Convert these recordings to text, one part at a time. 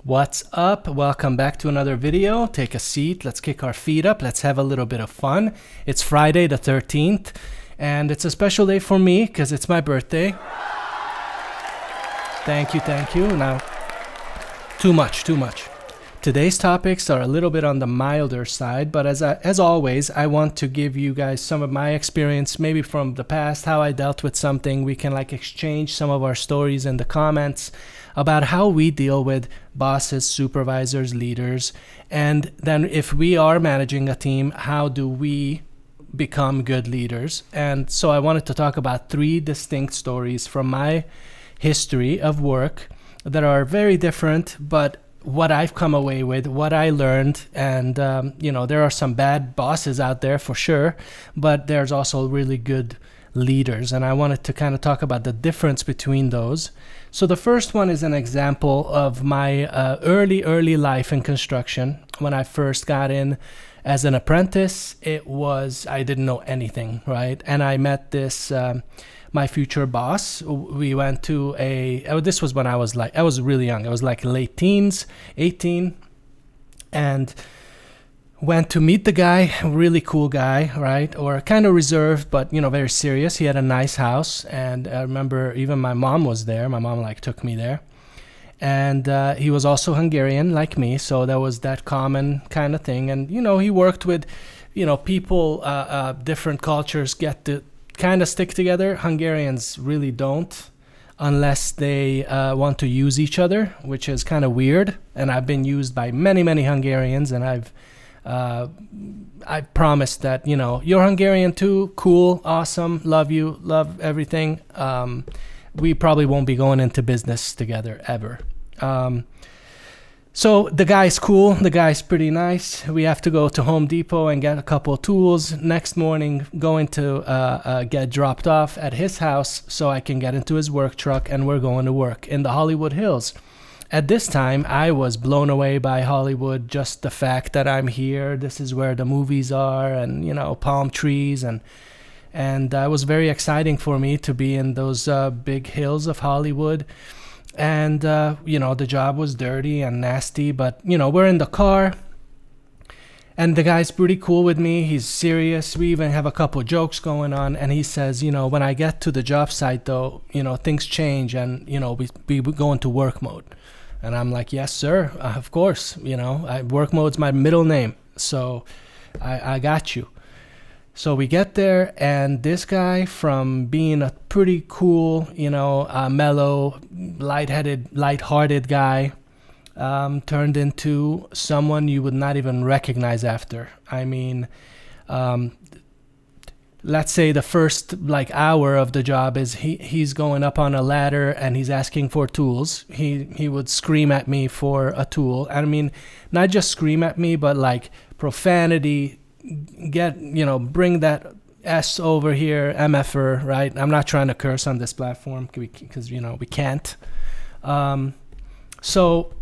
What's up? Welcome back to another video. Take a seat. Let's kick our feet up. Let's have a little bit of fun. It's Friday the 13th, and it's a special day for me because it's my birthday. Thank you. Now, too much. Today's topics are a little bit on the milder side, but as always, I want to give you guys some of my experience, maybe from the past, how I dealt with something. We can exchange some of our stories in the comments about how we deal with bosses, supervisors, leaders, and then if we are managing a team, how do we become good leaders? And so I wanted to talk about 3 distinct stories from my history of work that are very different, but what I've come away with, what I learned, and there are some bad bosses out there for sure, but there's also really good leaders, and I wanted to kind of talk about the difference between those. So the first one is an example of my early life in construction. When I first got in as an apprentice, I didn't know anything, right? And I met this my future boss. We went to this was when I was really young. I was like late teens, 18, and went to meet the guy, really cool guy, right? Or kind of reserved, but very serious. He had a nice house, and I remember even my mom was there. My mom took me there, and he was also Hungarian like me, so that was that common kind of thing. And he worked with people, different cultures get to kind of stick together. Hungarians really don't, unless they want to use each other, which is kind of weird. And I've been used by many Hungarians, and I promised that you're Hungarian too, cool, awesome, love you, love everything. We probably won't be going into business together ever. So the guy's cool. The guy's pretty nice. We have to go to Home Depot and get a couple of tools. Next morning, going to get dropped off at his house so I can get into his work truck, and we're going to work in the Hollywood Hills. At this time, I was blown away by Hollywood, just the fact that I'm here. This is where the movies are, and palm trees, and it was very exciting for me to be in those big hills of Hollywood. And, the job was dirty and nasty, but, we're in the car, and the guy's pretty cool with me. He's serious. We even have a couple of jokes going on, and he says, when I get to the job site, though, things change, and, we go into work mode. And I'm like, yes, sir, of course, work mode's my middle name, so I got you. So we get there, and this guy, from being a pretty cool, mellow, lighthearted guy, turned into someone you would not even recognize after. I mean, let's say the first hour of the job is he's going up on a ladder and he's asking for tools. He would scream at me for a tool. I mean, not just scream at me, but profanity. Bring that S over here, MFer, right? I'm not trying to curse on this platform because we can't. So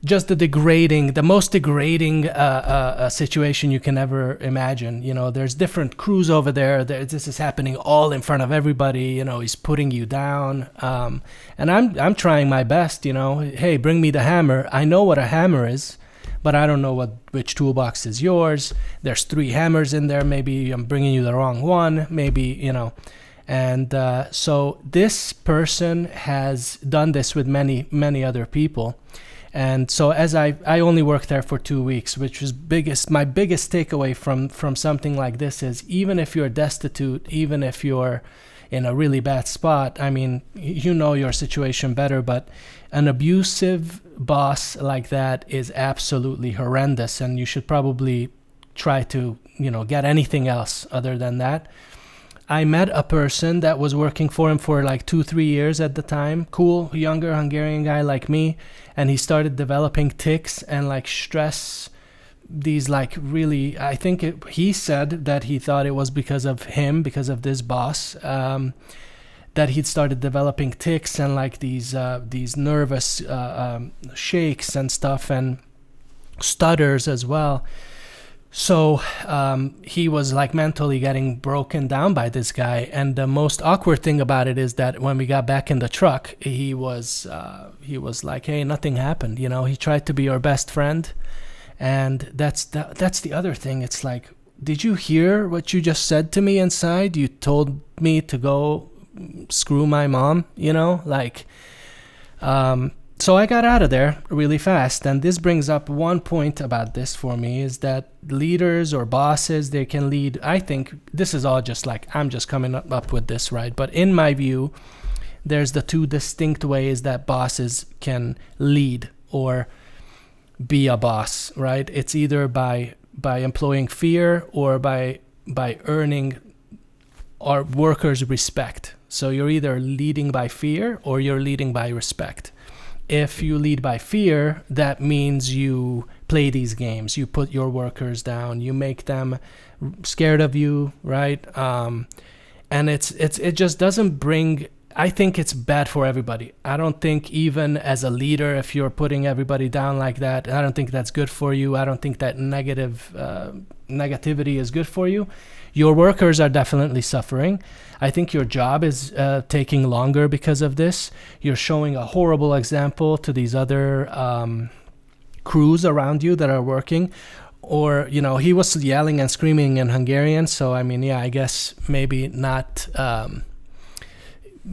just the most degrading situation you can ever imagine. There's different crews over there. This is happening all in front of everybody. He's putting you down. And I'm trying my best. Hey, bring me the hammer. I know what a hammer is, but I don't know which toolbox is yours. There's 3 hammers in there. Maybe I'm bringing you the wrong one. Maybe, And so this person has done this with many other people. And so as I only worked there for 2 weeks, which was my biggest takeaway from something like this is, even if you're destitute, even if you're in a really bad spot, I mean, your situation better, but an abusive boss like that is absolutely horrendous, and you should probably try to, get anything else other than that. I met a person that was working for him for 2-3 years at the time. Cool, younger Hungarian guy like me, and he started developing tics and stress. These really, I think he said that he thought it was because of this boss, that he'd started developing tics and these nervous shakes and stuff, and stutters as well. So he was like mentally getting broken down by this guy. And the most awkward thing about it is that when we got back in the truck, he was like, "Hey, nothing happened." You know, he tried to be your best friend, and that's the other thing. It's like, did you hear what you just said to me inside? You told me to go screw my mom. You know, like. So I got out of there really fast, and this brings up one point about this for me, is that leaders or bosses, they can lead. I think this is all just like, I'm just coming up with this, right? But in my view, there's the two distinct ways that bosses can lead or be a boss, right? It's either by employing fear or by earning our workers' respect. So you're either leading by fear or you're leading by respect. If you lead by fear, that means you play these games. You put your workers down. You make them scared of you, right? And it just doesn't bring. I think it's bad for everybody. I don't think even as a leader, if you're putting everybody down like that, I don't think that's good for you. I don't think that negativity is good for you. Your workers are definitely suffering. I think your job is taking longer because of this. You're showing a horrible example to these other crews around you that are working. Or, you know, he was yelling and screaming in Hungarian. So, I mean, yeah, I guess maybe not.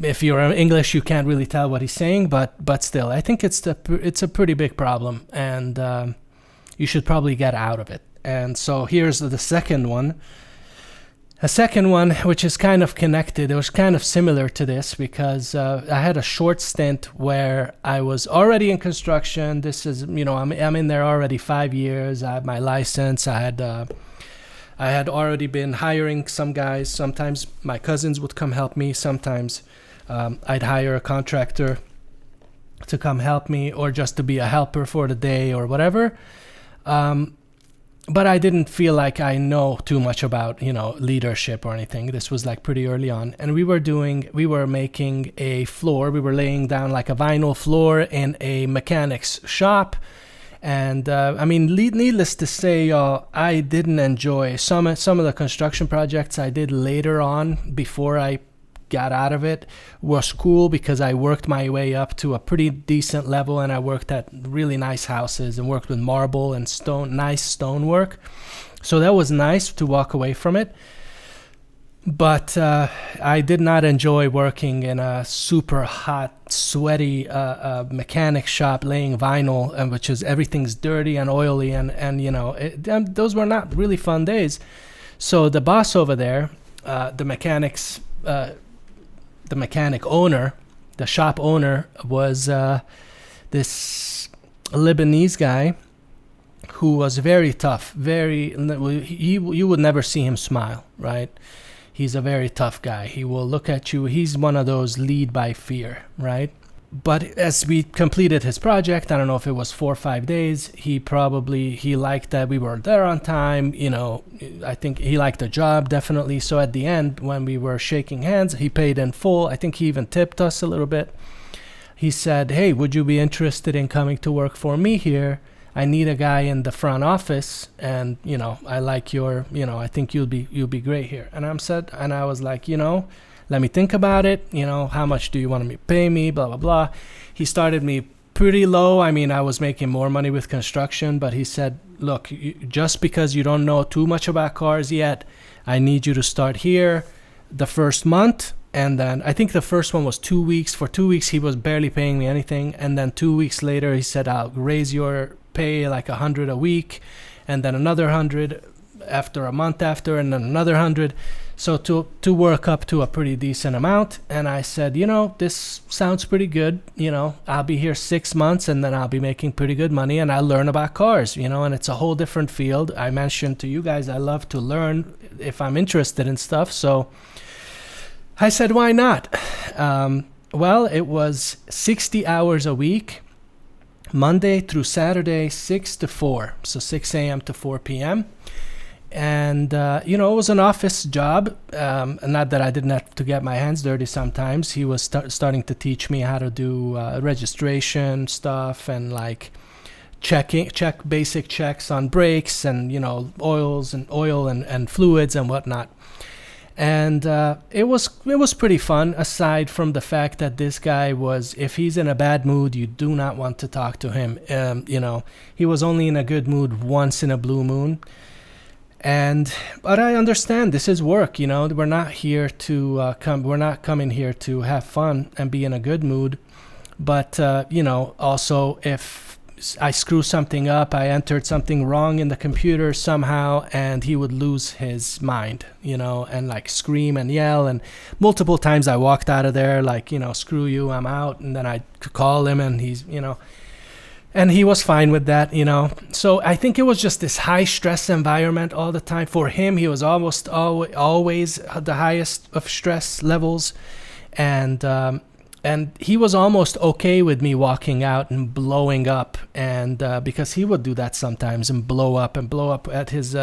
If you're English, you can't really tell what he's saying. But still, I think it's a pretty big problem. And you should probably get out of it. And so here's the second one. A second one, which is kind of connected, it was kind of similar to this, because I had a short stint where I was already in construction. This is, you know, I'm in there already 5 years. I have my license. I had already been hiring some guys. Sometimes my cousins would come help me. Sometimes I'd hire a contractor to come help me, or just to be a helper for the day or whatever. But I didn't feel like I know too much about, you know, leadership or anything. This was like pretty early on. And we were making a floor. We were laying down like a vinyl floor in a mechanic's shop. And I mean, needless to say, I didn't enjoy some of the construction projects I did later on before I got out of it. Was cool because I worked my way up to a pretty decent level, and I worked at really nice houses and worked with marble and nice stonework. So that was nice to walk away from it. But I did not enjoy working in a super hot, sweaty mechanic shop laying vinyl, and which is everything's dirty and oily, and you know, those were not really fun days. So the boss over there, the mechanic owner, the shop owner, was this Lebanese guy who was very tough. You would never see him smile, right? He's a very tough guy. He will look at you. He's one of those lead by fear, right? But as we completed his project, I don't know if it was 4 or 5 days, he liked that we were there on time. You know, I think he liked the job, definitely. So at the end, when we were shaking hands, he paid in full. I think he even tipped us a little bit. He said, "Hey, would you be interested in coming to work for me here? I need a guy in the front office, and, you know, I like your, you know, I think you'll be great here." And I was like, you know, let me think about it. You know, how much do you want to pay me? Blah, blah, blah. He started me pretty low. I mean, I was making more money with construction, but he said, "Look, just because you don't know too much about cars yet, I need you to start here the first month." And then I think the first one was 2 weeks. For 2 weeks, he was barely paying me anything. And then 2 weeks later, he said, "I'll raise your pay like $100 a week." And then another 100 after a month after, and then another 100. So to work up to a pretty decent amount. And I said, you know, this sounds pretty good. You know, I'll be here 6 months, and then I'll be making pretty good money, and I'll learn about cars, you know, and it's a whole different field. I mentioned to you guys, I love to learn if I'm interested in stuff. So I said, why not? Well, it was 60 hours a week, Monday through Saturday, 6 to 4. So 6 a.m. to 4 p.m. And, you know, it was an office job. Not that I didn't have to get my hands dirty sometimes. He was starting to teach me how to do registration stuff, and like check basic checks on brakes and oil and fluids and whatnot. And it was pretty fun, aside from the fact that this guy was, if he's in a bad mood, you do not want to talk to him. He was only in a good mood once in a blue moon. But I understand, this is work. We're not here to we're not coming here to have fun and be in a good mood. But also, if I screw something up, I entered something wrong in the computer somehow, and he would lose his mind, and like scream and yell. And multiple times I walked out of there like, screw you, I'm out. And then I could call him, and and he was fine with that, So I think it was just this high stress environment all the time. For him, he was almost always the highest of stress levels. And he was almost okay with me walking out and blowing up, and because he would do that sometimes and blow up at his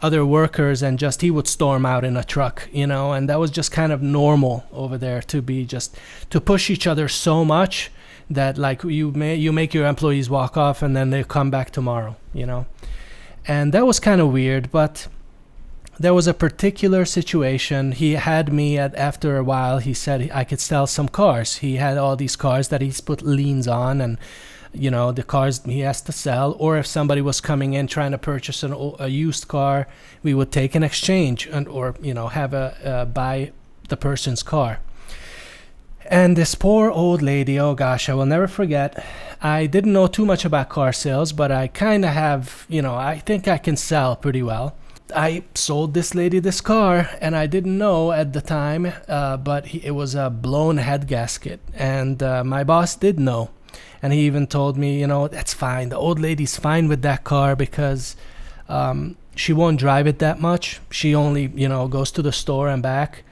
other workers, and just he would storm out in a truck, and that was just kind of normal over there, to push each other so much that like you make your employees walk off and then they come back tomorrow, and that was kind of weird. But there was a particular situation. He had me after a while. He said I could sell some cars. He had all these cars that he's put liens on, and the cars he has to sell. Or if somebody was coming in trying to purchase a used car, we would take an exchange or have buy the person's car. And this poor old lady, oh gosh, I will never forget. I didn't know too much about car sales, but I kind of have, I think I can sell pretty well. I sold this lady this car, and I didn't know at the time, but it was a blown head gasket. And my boss did know. And he even told me, that's fine. The old lady's fine with that car because she won't drive it that much. She only, goes to the store and back,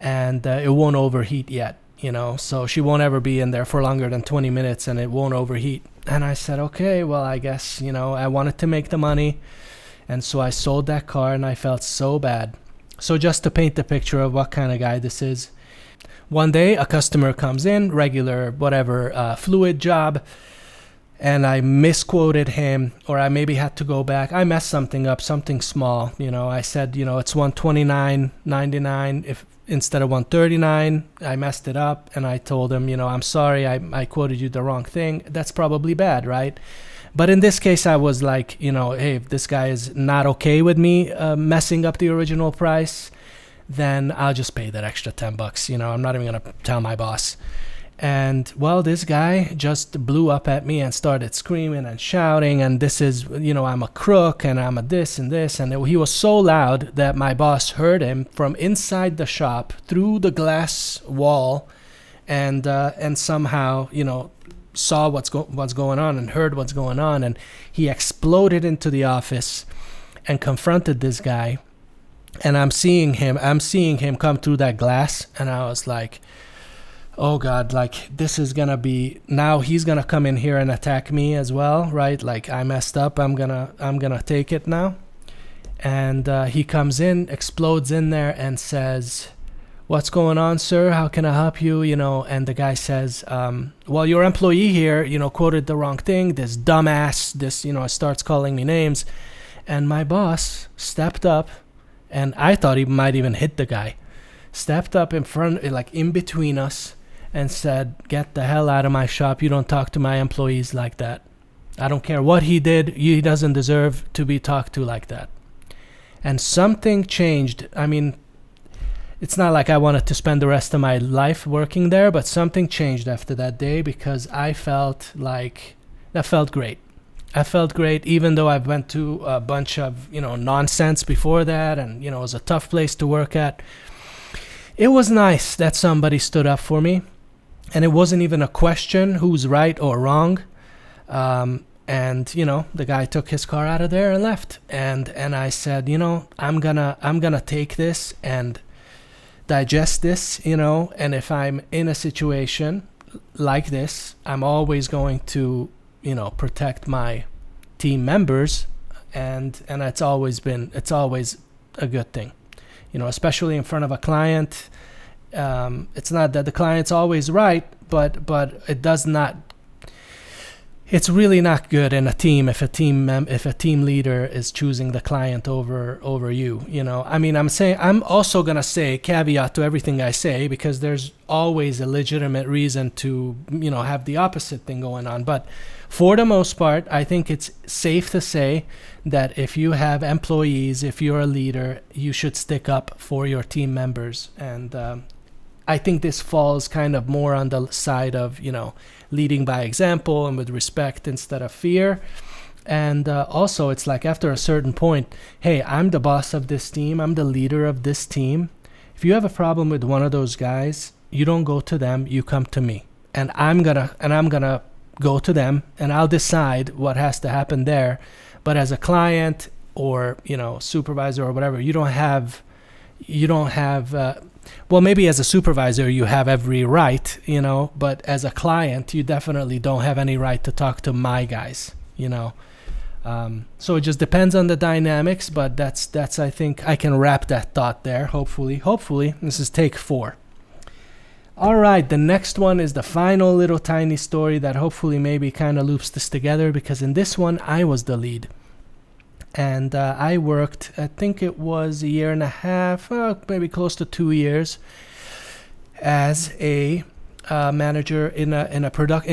and it won't overheat yet, So she won't ever be in there for longer than 20 minutes, and it won't overheat. And I said, okay, well, I guess, I wanted to make the money. And so I sold that car, and I felt so bad. So just to paint the picture of what kind of guy this is. One day, a customer comes in, regular, whatever, fluid job, and I misquoted him, or I maybe had to go back. I messed something up, something small. I said, it's $129.99 if instead of $139. I messed it up, and I told him, I'm sorry, I quoted you the wrong thing. That's probably bad, right? But in this case, I was like, hey, if this guy is not okay with me messing up the original price, then I'll just pay that extra $10. I'm not even going to tell my boss. And, well, this guy just blew up at me and started screaming and shouting. And this is, I'm a crook and I'm a this and this. And he was so loud that my boss heard him from inside the shop through the glass wall, and somehow, saw what's going on and heard what's going on, and he exploded into the office and confronted this guy. And I'm seeing him come through that glass, and I was like, oh God, like this is gonna be, now he's gonna come in here and attack me as well, right? Like I messed up, I'm gonna take it now. And he comes in, explodes in there, and says, what's going on, sir? How can I help you? And the guy says, well, your employee here, quoted the wrong thing. This dumbass, starts calling me names. And my boss stepped up, and I thought he might even hit the guy. Stepped up in front, like in between us, and said, get the hell out of my shop. You don't talk to my employees like that. I don't care what he did. He doesn't deserve to be talked to like that. And something changed. I mean, it's not like I wanted to spend the rest of my life working there, but something changed after that day, because I felt like that felt great. I felt great, even though I went to a bunch of, nonsense before that, and, it was a tough place to work at. It was nice that somebody stood up for me, and it wasn't even a question who's right or wrong. And, the guy took his car out of there and left. And I said, I'm gonna take this and digest this, and if I'm in a situation like this, I'm always going to, protect my team members, and it's always a good thing, especially in front of a client. It's not that the client's always right, but it does not, it's really not good in a team if if a team leader is choosing the client over you. I mean, I'm also gonna say caveat to everything I say, because there's always a legitimate reason to have the opposite thing going on. But for the most part, I think it's safe to say that if you have employees, if you're a leader, you should stick up for your team members. And I think this falls kind of more on the side of, leading by example and with respect instead of fear. And also, it's like after a certain point, hey, I'm the boss of this team. I'm the leader of this team. If you have a problem with one of those guys, you don't go to them. You come to me, and I'm gonna go to them, and I'll decide what has to happen there. But as a client or supervisor or whatever, you don't have well, maybe as a supervisor you have every right, but as a client you definitely don't have any right to talk to my guys. So it just depends on the dynamics. But that's I think I can wrap that thought there. Hopefully this is take 4. All right, the next one is the final little tiny story that hopefully maybe kind of loops this together, because in this one I was the lead. And I worked, I think it was a year and a half, maybe close to 2 years, as a manager in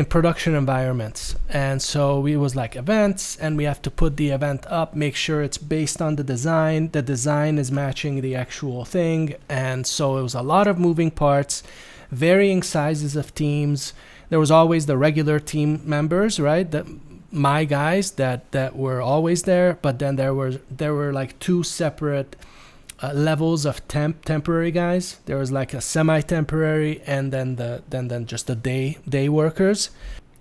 production environments. And so it was like events, and we have to put the event up, make sure it's based on the design is matching the actual thing. And so it was a lot of moving parts, varying sizes of teams. There was always the regular team members, right? My guys that were always there, but then there were like 2 separate levels of temporary guys. There was like a semi-temporary, and then just the day workers.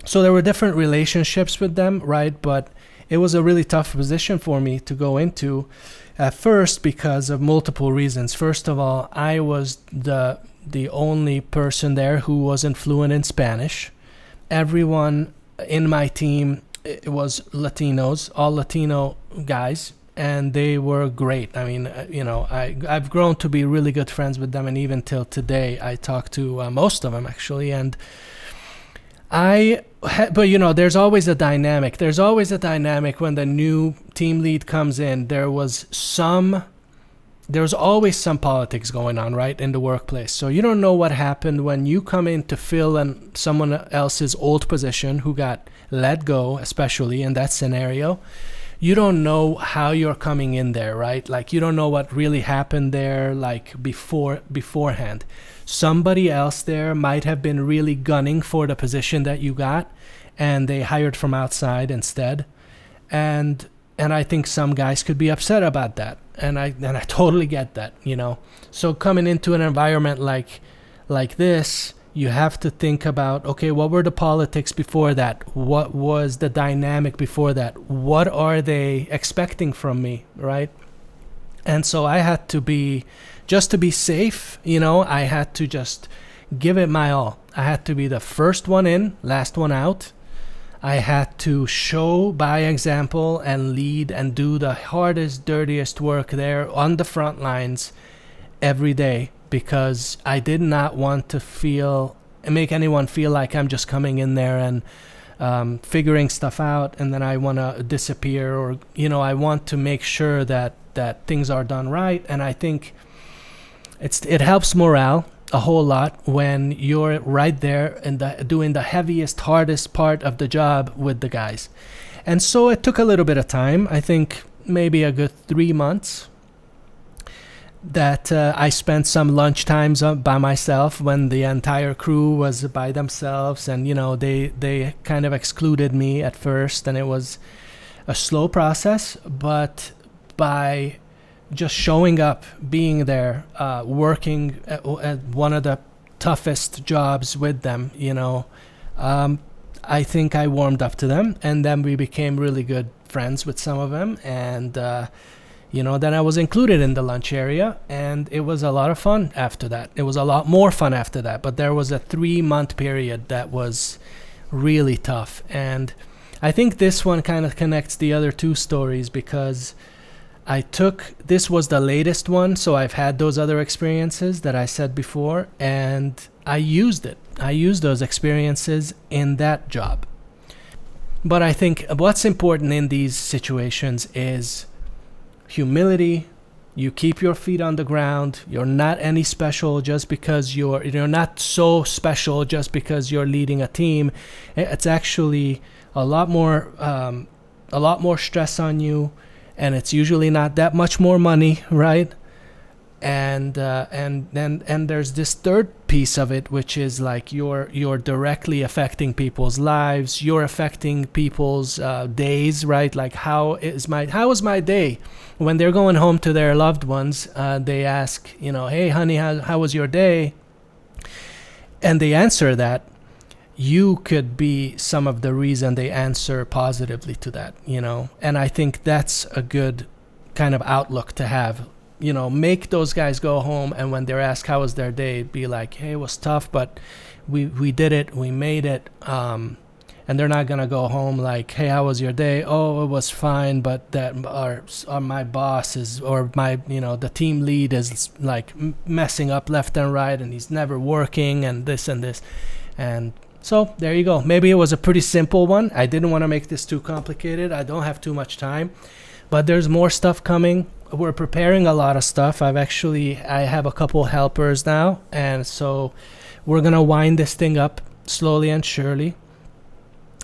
So there were different relationships with them, right? But it was a really tough position for me to go into at first because of multiple reasons. First of all, I was the only person there who wasn't fluent in Spanish. Everyone in my team, it was Latinos, all Latino guys, and they were great. I mean, I've grown to be really good friends with them, and even till today, I talk to most of them actually. And but there's always a dynamic. There's always a dynamic when the new team lead comes in. There's always some politics going on, right, in the workplace. So you don't know what happened when you come in to fill someone else's old position who got let go, especially in that scenario. You don't know how you're coming in there, right? Like, you don't know what really happened there, like beforehand. Somebody else there might have been really gunning for the position that you got, and they hired from outside instead. And I think some guys could be upset about that. And I totally get that, So coming into an environment like this, you have to think about, okay, what were the politics before that? What was the dynamic before that? What are they expecting from me, right? And so I had to just to be safe, I had to just give it my all. I had to be the first one in, last one out. I had to show by example and lead and do the hardest, dirtiest work there on the front lines every day, because I did not want to make anyone feel like I'm just coming in there and figuring stuff out, and then I want to disappear, or I want to make sure that things are done right. And I think it helps morale a whole lot when you're right there and doing the heaviest, hardest part of the job with the guys. And so it took a little bit of time. I think maybe a good 3 months that I spent some lunch times by myself when the entire crew was by themselves, and they kind of excluded me at first, and it was a slow process. But by just showing up, being there, working at one of the toughest jobs with them, I think I warmed up to them, and then we became really good friends with some of them. And then I was included in the lunch area, and it was a lot of fun after that. It was a lot more fun after that, but there was a 3-month period that was really tough. And I think this one kind of connects the other 2 stories, because this was the latest one, so I've had those other experiences that I said before, and I used it. I used those experiences in that job. But I think what's important in these situations is humility. You keep your feet on the ground. You're not any special just because you're not so special just because you're leading a team. It's actually a lot more stress on you, and it's usually not that much more money, right? And there's this third piece of it, which is like you're directly affecting people's lives. You're affecting people's days, right? Like how is my day? When they're going home to their loved ones, they ask, hey honey, how was your day? And they answer that. You could be some of the reason they answer positively to that, and I think that's a good kind of outlook to have. Make those guys go home, and when they're asked how was their day, be like, hey, it was tough, but we did it, we made it. And they're not gonna go home like, hey, how was your day? Oh, it was fine, but that my boss is, or my the team lead is like messing up left and right, and he's never working, and this and this. And so there you go. Maybe it was a pretty simple one. I didn't want to make this too complicated. I don't have too much time, but there's more stuff coming. We're preparing a lot of stuff. I have a couple helpers now, and so we're gonna wind this thing up slowly and surely.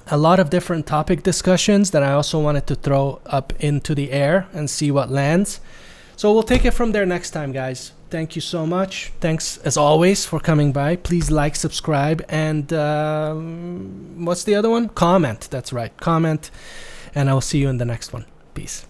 A lot of different topic discussions that I also wanted to throw up into the air and see what lands. So we'll take it from there next time, guys. Thank you so much. Thanks as always for coming by. Please like, subscribe, and what's the other one? Comment. That's right, comment, and I'll see you in the next one. Peace.